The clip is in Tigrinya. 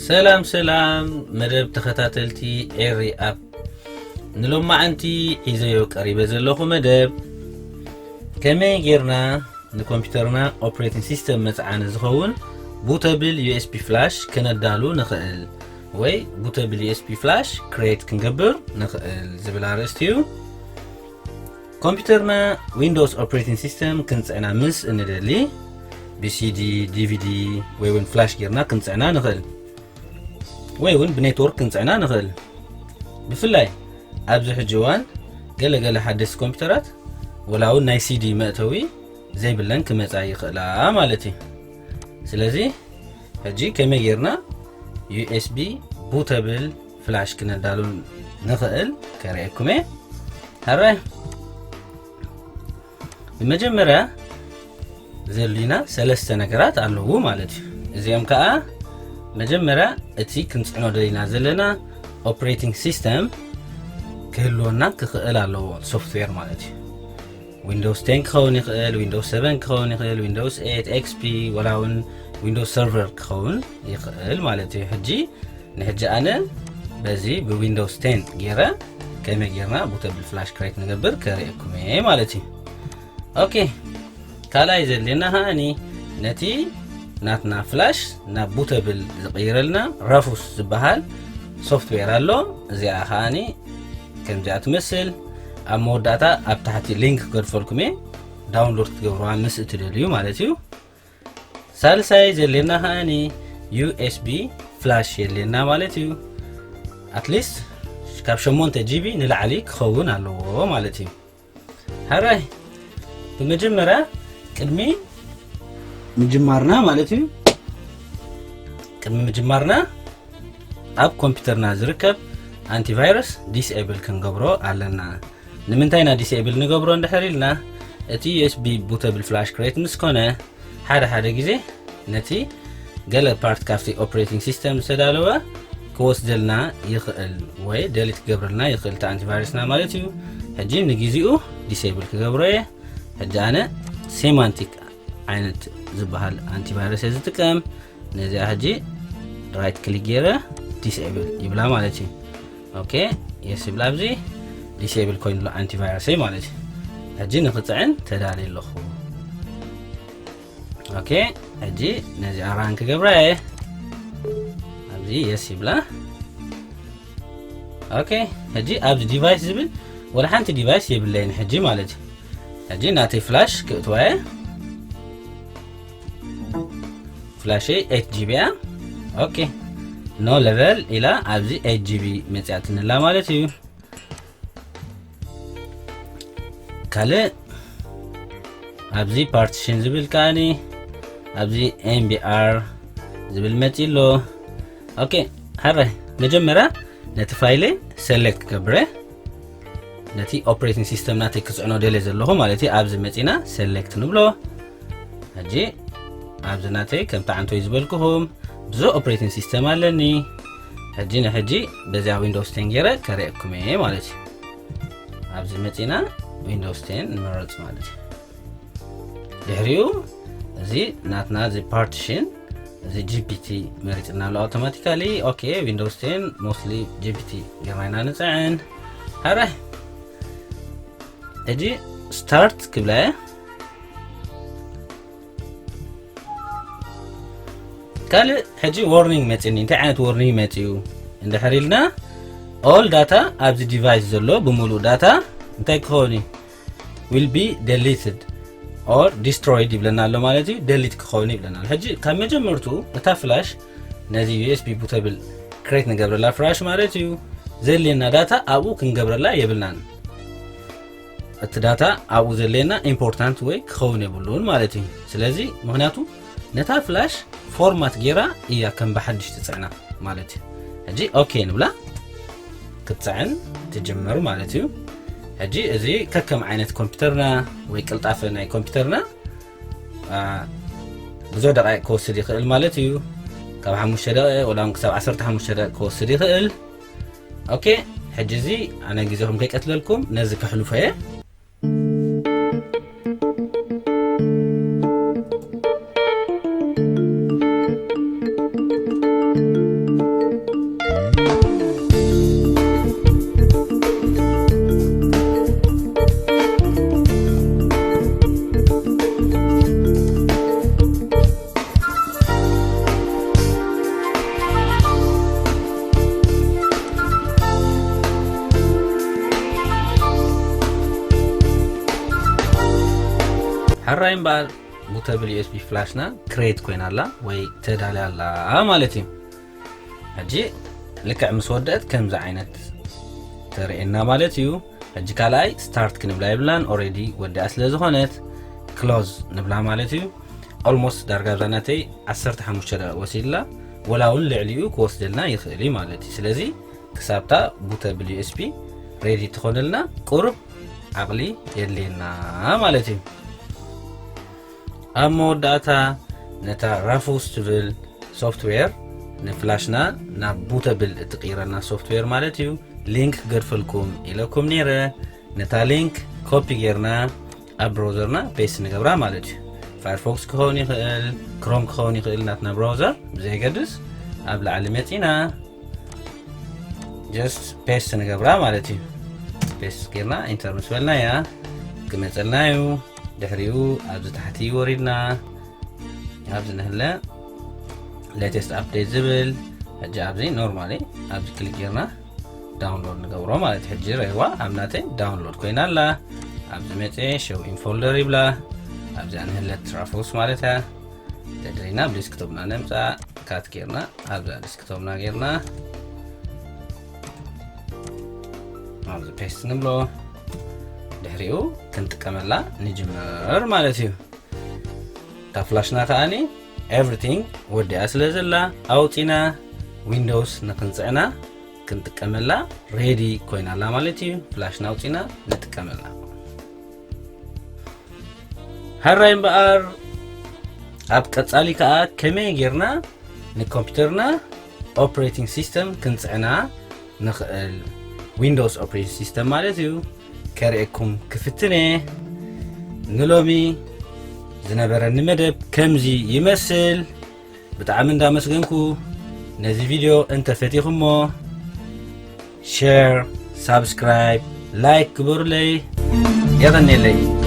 ሰላም ሰላም መደብ ተኸታተልቲ ኤሪ አፕ ንሎማ አንቲ ሒዘዮ ቀሪበ ዘለኹ መደብ ከመይ ጌርና ንኮምፒውተርና ኦፕሬቲንግ ሲስተም መጽዓኒ ዝኸውን Bootable USB flash ከነዳሉ ንኽእል ወይ Bootable USB flash create ክንገብር ንኽእል ዝብል ኣርእስቲ እዩ ኮምፒውተርና ዊንዶውስ ኦፕሬቲንግ ሲስተም ክንጽዕና ምስ እንደሊ BCD DVD ወይ ውን ፍላሽ ጌርና ክንጽዕና ንኽእል ወይ ውን ብኔትወርክ ክንጽዕና ንኽእል ብፍላይ ኣብዚ ሕጂ እዋን ገለገለ ሓደስ ኮምፒውተራት ወላው ናይ CD መእተዊ ዘይብለን ክመጻ ይኽእላ ማለት እዩ ስለዚ ሕጂ ከመይ ጌርና USB Bootable flash ክነዳሉ ንኽእል ከርእየኩም ሃራይ በመጀመሪያ ዘሊና ሰለስተ ነገራት ኣለዉ ማለት እዩ እዚኦም ከዓ መጀመሪያ እቲ ክንጽዕኖ ደሊና ዘለና ኦፕሬቲንግ ሲስተም ክህልወና ክኽእል ኣለዎ ሶፍትዌር ማለት እዩ ዊንዶውስ 10 ክኸውን ይኽእል ዊንዶውስ 7 ክኸውን ይኽእል ዊንዶውስ 8 XP ወላውን ዊንዶውስ ሰርቨር ክኸውን ይኽእል ማለት እዩ ሕጂ ንሕጂ ኣነ በዚ ብዊንዶውስ 10 ጌረ ከመይ ጌርና Bootable flash create ንገብር ከርእየኩም ማለት እዩ ኦኬ ካልኣይ ዘለና ሃኒ ነቲ ናትና ፍላሽ ናብ Bootable ዝቕይረልና ራፉስ ዝበሃል ሶፍትዌር ኣሎ እዚኣ ሃኒ ከምዚኣ ትመስል ኣብ መወዳእታ ኣብ ታሕቲ ሊንክ ክገድፈልኩም ዳውንሎድ ትገብሩዋ ምስ እትደልዩ ማለት እዩ ሳልሳይ ዘለና ሃኒ USB flash የለና ማለት እዩ አትሊስት ካብ 8 GB ንላዕሊ ክኸውን ኣለዎ ማለት እዩ ሃራይ በመጀመሪያ ቅድሚ ምጅማርና ማለት እዩ ቅድሚ ምጅማርና ኣብ ኮምፒውተርና ዝርከብ አንቲቫይረስ ዲስኤብል ክንገብሮ ኣለና ንምንታይና ዲስኤብል ንገብሮ እንደሕሪልና እቲ USB Bootable flash create ምስ ኮነ ሓደ ግዜ ነቲ ገለ ፓርት ካፍቲ ኦፕሬቲንግ ሲስተም ዝተዳለወ ክወስደልና ይኽእል ወይ ደሊት ክገብረልና ይኽእል ታ አንቲቫይረስና ማለት እዩ ሕጂ ንግዚኡ ዲስኤብል ክገብሮ ሕጂ ኣነ ሴማንቲክ ዓይነት ዝበሃል አንቲቫይረስ ዝጥቀም ነዚኣ ሕጂ ራይት ክሊክ ገይረ ዲስኤብል ይብላ ማለት እዩ ኦኬ የስ ይብላ ኣብዚ ዲስኤብል ኮይኑሎ አንቲቫይረስ ማለት እዩ ሕጂ ንኽጽዕን ተዳልየ ኣለኹ ኦኬ ሕጂ ነዚኣ ራን ክገብራ ኣብዚ የስ ይብላ ኦኬ ሕጂ ኣብዚ ዲቫይስ ዝብል ወላ ሓንቲ ዲቫይስ የብለይን ሕጂ ማለት እዩ ሕጂ ናተይ ፍላሽ ክእትዋ ፍላሽ 8GB ኦኬ ኖ ሌቨል ኢላ ኣብዚ 8GB መጽያትንላ ማለት እዩ ካልእ ኣብዚ ፓርቲሽን ዝብል ካኒ ኣብዚ MBR ዝብል መጽሎ ኦኬ ሃራይ መጀመሪያ ነቲ ፋይል ሰሌክት ገብረ ነቲ ኦፕሬቲንግ ሲስተም ናተይ ክጽዕኖ ደለ ዘለኹ ማለት እዩ ኣብዚ መጺና ሰሌክት ንብሎ ሕጂ ኣብዚ ናተይ ከምታ ዓንቶይ ዝበልኩሁም ብዙ ኦፕሬቲንግ ሲስተም ኣለኒ ሕጂ ንሕጂ በዚያ ዊንዶውስ 10 ጌረ ከርእየኩም ማለት እዩ ኣብዚ መጺና ዊንዶውስ 10 ንመረጽ ማለት እዩ ድሕሪኡ እዚ ናትና እዚ ፓርቲሽን እዚ GPT መሪጽና ሎ አውቶማቲካሊ ኦኬ ዊንዶውስ 10 ሞስትሊ GPT ጌርና ንጽዕን ሃራይ ሕጂ ስታርት ክብላ ካልእ ሕጂ ዋርኒንግ መጽኒ እንታይ ዓይነት ዋርኒንግ መጽዩ እንደሕሪልና all data ኣብዚ ዲቫይስ ዘሎ ብሙሉእ ዳታ እንታይ ክኸውን will be deleted or destroyed ይብለና ኣሎ ማለት እዩ delete ክኸውን ይብለና ሕጂ ካብ መጀመርቱ እታ ፍላሽ ነዚ USB Bootable create ንገብረላ ፍላሽ ማለት እዩ ዘሌና ዳታ ኣብኡ ክንገብረላ የብልናን እቲ ዳታ ኣብኡ ዘሌና ኢምፖርታንት ወይ ክኸውን የብሉን ማለት እዩ ስለዚ ምክንያቱ ነታ ፍላሽ ፎርማት ጌራ እያ ከም በሓድሽ ትጽዕና ማለት እዩ ሕጂ ኦኬ ንብላ ክትጽዕን ትጅምር ማለት እዩ ሕጂ እዚ ከከም ዓይነት ኮምፒውተርና ወይ ቅልጣፈ ናይ ኮምፒውተርና ብዙ ደቂቃ ክወስድ ይኽእል ማለት እዩ ካብ 5 ደቂቃ ወላ ክሳብ 15 ደቂቃ ክወስድ ይኽእል ኦኬ ሕጂ እዚ ኣነ ግዜኹም ከይቀትለልኩም ነዚ ከሕልፎ حراين بار بوتابل يو اس بي فلاشنا كريت كوينا لا وي تدالي لا مالتي هجي لكع مسودات كم زعينت ترينا مالتيو هجي كالاي ستارت كنبلا يبلان اوريدي ودي اسل زخونت كلوز نبلا مالتيو almost دارغا زاناتي 15 دقيقة وسيلا ولا ول عليو كوسدلنا يخلي مالتي سلازي كسابتا بوتابل يو اس بي ريدي تخونلنا قرب عقلي يلينا مالتي امو داتا نتا رافوس تبل سوفت وير نفلاشنا نا بوتابل تقيرنا سوفت وير مالتيو لينك كقربلكم إلىكم نيرة نتا لينك كوبي ጌርና ኣብ ብራውዘርና ፔስት ንገብራ مالتيو فايرفوكس كون يخእል كروم كون يخእል ناتنا براوزر زي قدس ኣብ ላዕሊ መፂና just ፔስት ንገብራ مالتيو ፔስት ጌርና ኢንተር መስበልና ያ ክመፀልናዩ ድሕሪኡ ኣብዚ ታሕቲ ወሪድና ኣብዚ ነህለ latest update ዝብል ሕጂ ኣብዚ ኖርማሊ ኣብዚ ክሊክ ጌርና داونلود نقبره مالت حجي ريوا عمناتي داونلود كوينا لا عبد متي شو ان فولدر يبلا عبد ان هلت ترافوس مالتها تدرينا بديسكتوبنا نمصا كات كيرنا عبد ديسكتوبنا غيرنا عبد بيست نبلو دحريو كنتقملا نجمر مالتيو تفلاشنا تاني everything ودي اسلازلا اوتينا ويندوز نكنصعنا كنتقملا ريدي كوينا لا مالتيو فلاش ناوتينا نتقملا هراين بار اب قصالي كا كمي ጌርና ንኮምፒውተርና ኦፕሬቲንግ ሲስተም ክንጽዕና ንኽእል ዊንዶውስ ኦፕሬቲንግ ሲስተም ማለትዩ ከርእኩም ክፍትነ ንሎሚ ዝነበረኒ መደብ ከምዚ ይመስል ብጣዕሚ እንዳመስገንኩ ነዚ ቪድዮ እንተ ፈቲኹሞ share subscribe like كبر لي يغني لي